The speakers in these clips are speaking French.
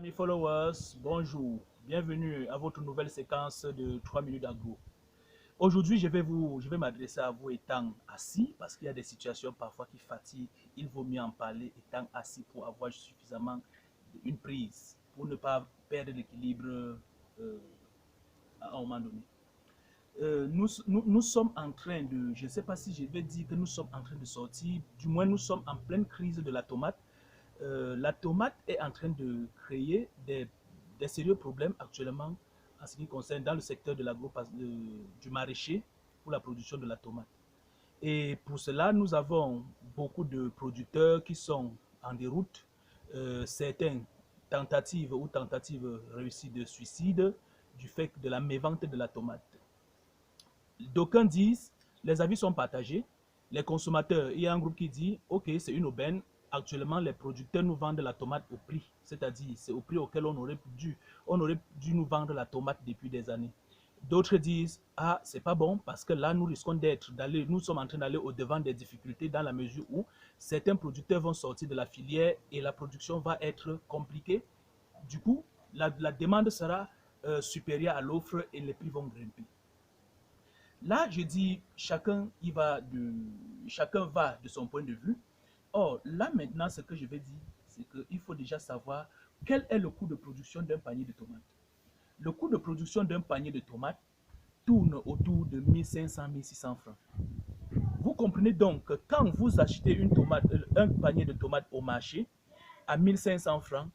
Mes followers, bonjour, bienvenue à votre nouvelle séquence de 3 minutes agro. Aujourd'hui, je vais m'adresser à vous étant assis parce qu'il y a des situations parfois qui fatiguent. Il vaut mieux en parler étant assis pour avoir suffisamment une prise, pour ne pas perdre l'équilibre à un moment donné. Nous sommes en train de, je ne sais pas si je vais dire que nous sommes en train de sortir, du moins nous sommes en pleine crise de la tomate. La tomate est en train de créer des sérieux problèmes actuellement en ce qui concerne dans le secteur de du maraîcher pour la production de la tomate. Et pour cela, nous avons beaucoup de producteurs qui sont en déroute, certaines tentatives réussies de suicide du fait de la mévente de la tomate. D'aucuns disent, les avis sont partagés, les consommateurs, il y a un groupe qui dit, ok, c'est une aubaine, actuellement les producteurs nous vendent la tomate au prix, c'est-à-dire c'est au prix auquel on aurait dû nous vendre la tomate depuis des années. D'autres disent, ah, c'est pas bon parce que là, nous risquons nous sommes en train d'aller au devant des difficultés dans la mesure où certains producteurs vont sortir de la filière et la production va être compliquée. Du coup, la demande sera supérieure à l'offre et les prix vont grimper. Là, je dis, chacun va de son point de vue. Or, là maintenant, ce que je vais dire, c'est qu'il faut déjà savoir quel est le coût de production d'un panier de tomates. Le coût de production d'un panier de tomates tourne autour de 1500-1600 francs. Vous comprenez donc que quand vous achetez un panier de tomates au marché à 1500 francs,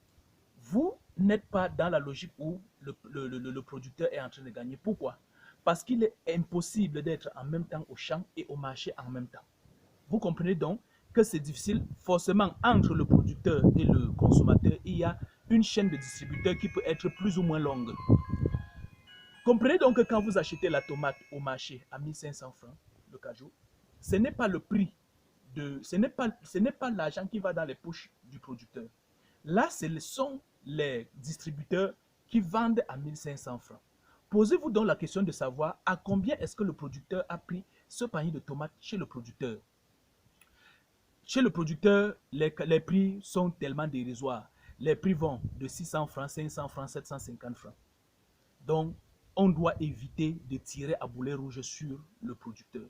vous n'êtes pas dans la logique où le producteur est en train de gagner. Pourquoi? Parce qu'il est impossible d'être en même temps au champ et au marché en même temps. Vous comprenez donc que c'est difficile. Forcément, entre le producteur et le consommateur, il y a une chaîne de distributeurs qui peut être plus ou moins longue. Comprenez donc que quand vous achetez la tomate au marché à 1500 francs, le cajou, ce n'est pas le prix, ce n'est pas l'argent qui va dans les poches du producteur. Là, ce sont les distributeurs qui vendent à 1500 francs. Posez-vous donc la question de savoir à combien est-ce que le producteur a pris ce panier de tomates chez le producteur. Chez le producteur, les prix sont tellement dérisoires. Les prix vont de 600 francs, 500 francs, 750 francs. Donc, on doit éviter de tirer à boulet rouge sur le producteur.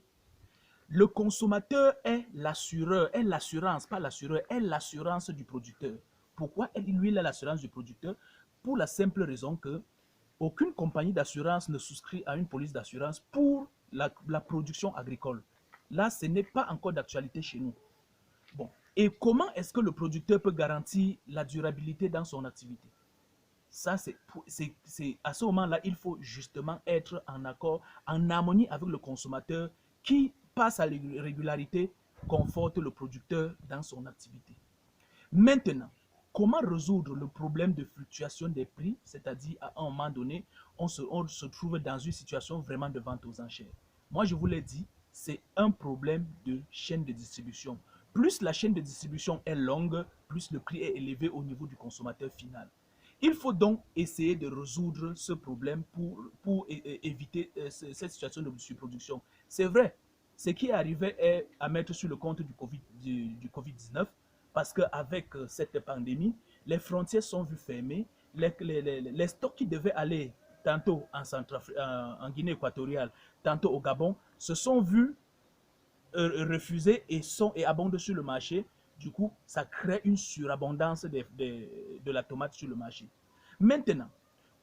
Le consommateur est l'assureur, est l'assurance, pas l'assureur, est l'assurance du producteur. Pourquoi lui, il a l'assurance du producteur? Pour la simple raison que aucune compagnie d'assurance ne souscrit à une police d'assurance pour la production agricole. Là, ce n'est pas encore d'actualité chez nous. Bon. Et comment est-ce que le producteur peut garantir la durabilité dans son activité? Ça, c'est à ce moment-là, il faut justement être en accord, en harmonie avec le consommateur qui, par sa régularité, conforte le producteur dans son activité. Maintenant, comment résoudre le problème de fluctuation des prix, c'est-à-dire à un moment donné, on se trouve dans une situation vraiment de vente aux enchères. Moi, je vous l'ai dit, c'est un problème de chaîne de distribution. Plus la chaîne de distribution est longue, plus le prix est élevé au niveau du consommateur final. Il faut donc essayer de résoudre ce problème pour éviter cette situation de surproduction. C'est vrai, ce qui est arrivé est à mettre sur le compte du Covid-19 parce qu'avec cette pandémie, les frontières sont vues fermées, les stocks qui devaient aller tantôt en Guinée équatoriale, tantôt au Gabon, se sont vus refusés et abondent sur le marché. Du coup, ça crée une surabondance de la tomate sur le marché. Maintenant,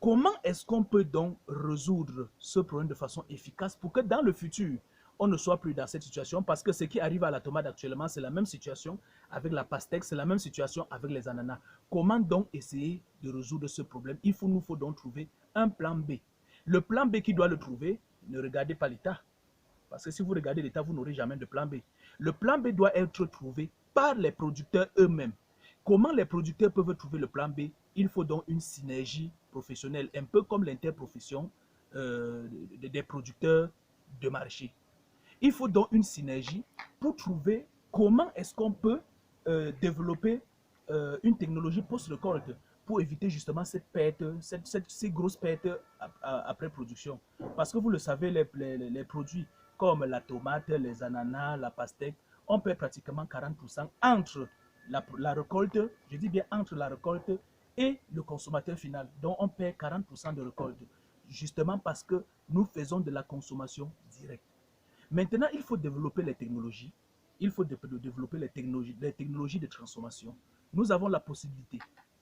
comment est-ce qu'on peut donc résoudre ce problème de façon efficace pour que dans le futur, on ne soit plus dans cette situation? Parce que ce qui arrive à la tomate actuellement, c'est la même situation avec la pastèque, c'est la même situation avec les ananas. Comment donc essayer de résoudre ce problème? Nous faut donc trouver un plan B. Le plan B qui doit le trouver, ne regardez pas l'État. Parce que si vous regardez l'État, vous n'aurez jamais de plan B. Le plan B doit être trouvé par les producteurs eux-mêmes. Comment les producteurs peuvent trouver le plan B? Il faut donc une synergie professionnelle, un peu comme l'interprofession des producteurs de marché. Il faut donc une synergie pour trouver comment est-ce qu'on peut développer une technologie post-récolte pour éviter justement cette perte, ces grosses pertes après production. Parce que vous le savez, les produits comme la tomate, les ananas, la pastèque, on perd pratiquement 40% entre la récolte, je dis bien entre la récolte et le consommateur final, dont on perd 40% de récolte, justement parce que nous faisons de la consommation directe. Maintenant, il faut développer les technologies. Il faut développer les technologies de transformation. Nous avons la possibilité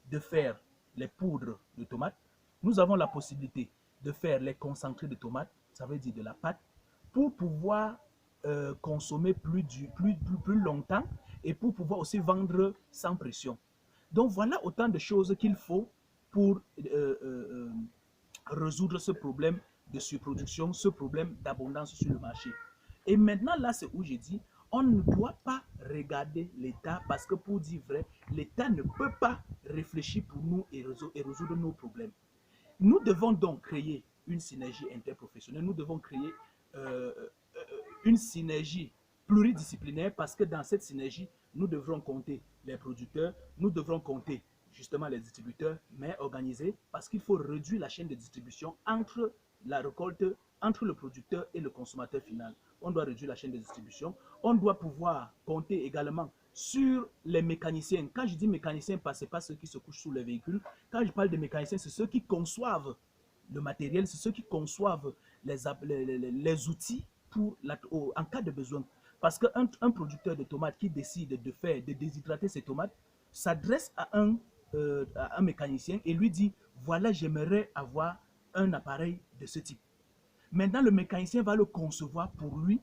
de faire les poudres de tomates. Nous avons la possibilité de faire les concentrés de tomates, ça veut dire de la pâte, pour pouvoir consommer plus longtemps et pour pouvoir aussi vendre sans pression. Donc voilà autant de choses qu'il faut pour résoudre ce problème de surproduction, ce problème d'abondance sur le marché. Et maintenant, là, c'est où j'ai dit, on ne doit pas regarder l'État parce que pour dire vrai, l'État ne peut pas réfléchir pour nous et résoudre nos problèmes. Nous devons donc créer une synergie interprofessionnelle, nous devons créer euh, une synergie pluridisciplinaire parce que dans cette synergie, nous devrons compter les producteurs, nous devrons compter justement les distributeurs, mais organisés parce qu'il faut réduire la chaîne de distribution entre la récolte, entre le producteur et le consommateur final. On doit réduire la chaîne de distribution. On doit pouvoir compter également sur les mécaniciens. Quand je dis mécaniciens, ce n'est pas ceux qui se couchent sous les véhicules. Quand je parle de mécaniciens, c'est ceux qui conçoivent le matériel, c'est ceux qui conçoivent les outils pour en cas de besoin. Parce qu'un producteur de tomates qui décide de déshydrater ses tomates s'adresse à un mécanicien et lui dit, voilà, j'aimerais avoir un appareil de ce type. Maintenant, le mécanicien va le concevoir pour lui,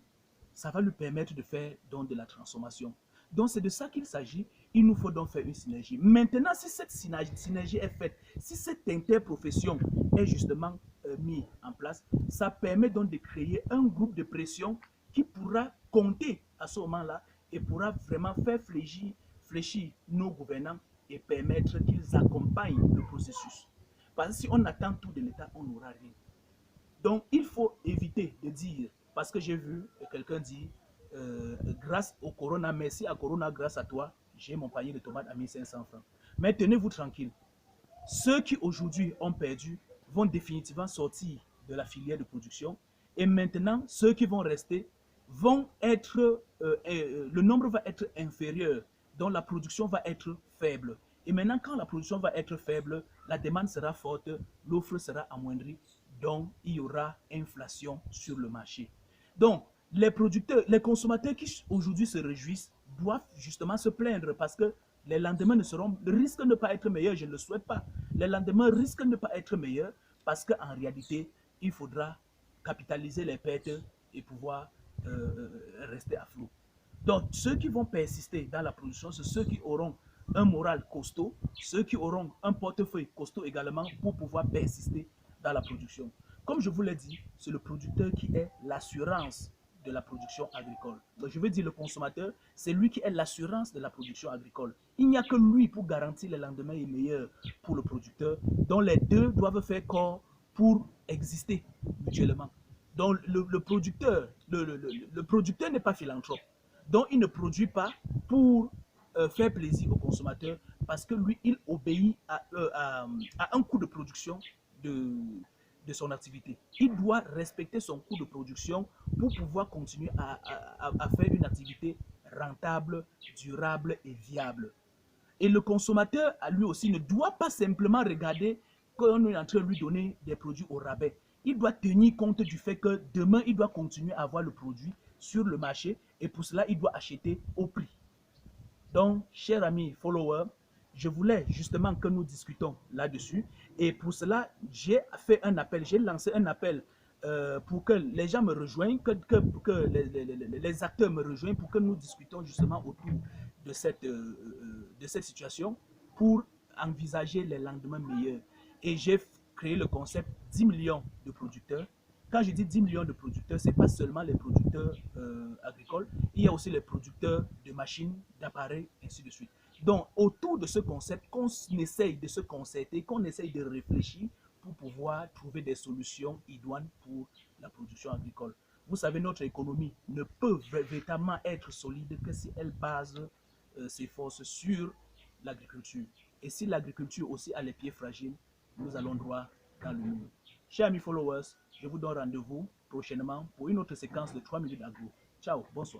ça va lui permettre de faire donc de la transformation. Donc, c'est de ça qu'il s'agit. Il nous faut donc faire une synergie. Maintenant, si cette synergie est faite, si cette interprofession est justement mise en place, ça permet donc de créer un groupe de pression qui pourra compter à ce moment-là et pourra vraiment faire fléchir nos gouvernants et permettre qu'ils accompagnent le processus. Parce que si on attend tout de l'État, on n'aura rien. Donc, il faut éviter de dire, parce que j'ai vu quelqu'un dire, grâce au Corona, merci à Corona, grâce à toi, j'ai mon panier de tomates à 1500 francs. Mais tenez-vous tranquille. Ceux qui aujourd'hui ont perdu vont définitivement sortir de la filière de production. Et maintenant, ceux qui vont rester vont être, le nombre va être inférieur, donc la production va être faible. Et maintenant, quand la production va être faible, la demande sera forte, l'offre sera amoindrie, donc il y aura inflation sur le marché. Donc, les producteurs, les consommateurs qui aujourd'hui se réjouissent doivent justement se plaindre parce que les lendemains risquent de ne pas être meilleurs, je ne le souhaite pas. Les lendemains risquent de ne pas être meilleurs parce qu'en réalité, il faudra capitaliser les pertes et pouvoir rester à flot. Donc, ceux qui vont persister dans la production, c'est ceux qui auront un moral costaud, ceux qui auront un portefeuille costaud également pour pouvoir persister dans la production. Comme je vous l'ai dit, c'est le producteur qui est l'assurance de la production agricole. Donc, je veux dire le consommateur, c'est lui qui est l'assurance de la production agricole. Il n'y a que lui pour garantir le lendemain est meilleur pour le producteur, dont les deux doivent faire corps pour exister mutuellement. Donc, le producteur n'est pas philanthrope. Donc, il ne produit pas pour faire plaisir au consommateur parce que lui, il obéit à un coût de production de, de son activité. Il doit respecter son coût de production pour pouvoir continuer à faire une activité rentable, durable et viable. Et le consommateur, à lui aussi, ne doit pas simplement regarder qu'on est en train de lui donner des produits au rabais. Il doit tenir compte du fait que demain, il doit continuer à avoir le produit sur le marché et pour cela, il doit acheter au prix. Donc, chers amis followers, je voulais justement que nous discutons là-dessus. Et pour cela, j'ai fait un appel, j'ai lancé un appel pour que les gens me rejoignent, que les acteurs me rejoignent pour que nous discutons justement autour de cette situation pour envisager les lendemains meilleurs. Et j'ai créé le concept 10 millions de producteurs. Quand je dis 10 millions de producteurs, ce n'est pas seulement les producteurs agricoles, il y a aussi les producteurs de machines, d'appareils, ainsi de suite. Donc, autour de ce concept, qu'on essaye de se concerter, qu'on essaye de réfléchir pour pouvoir trouver des solutions idoines pour la production agricole. Vous savez, notre économie ne peut véritablement être solide que si elle base ses forces sur l'agriculture. Et si l'agriculture aussi a les pieds fragiles, nous allons droit dans le mur. Chers amis followers, je vous donne rendez-vous prochainement pour une autre séquence de 3 minutes agro. Ciao, bonsoir.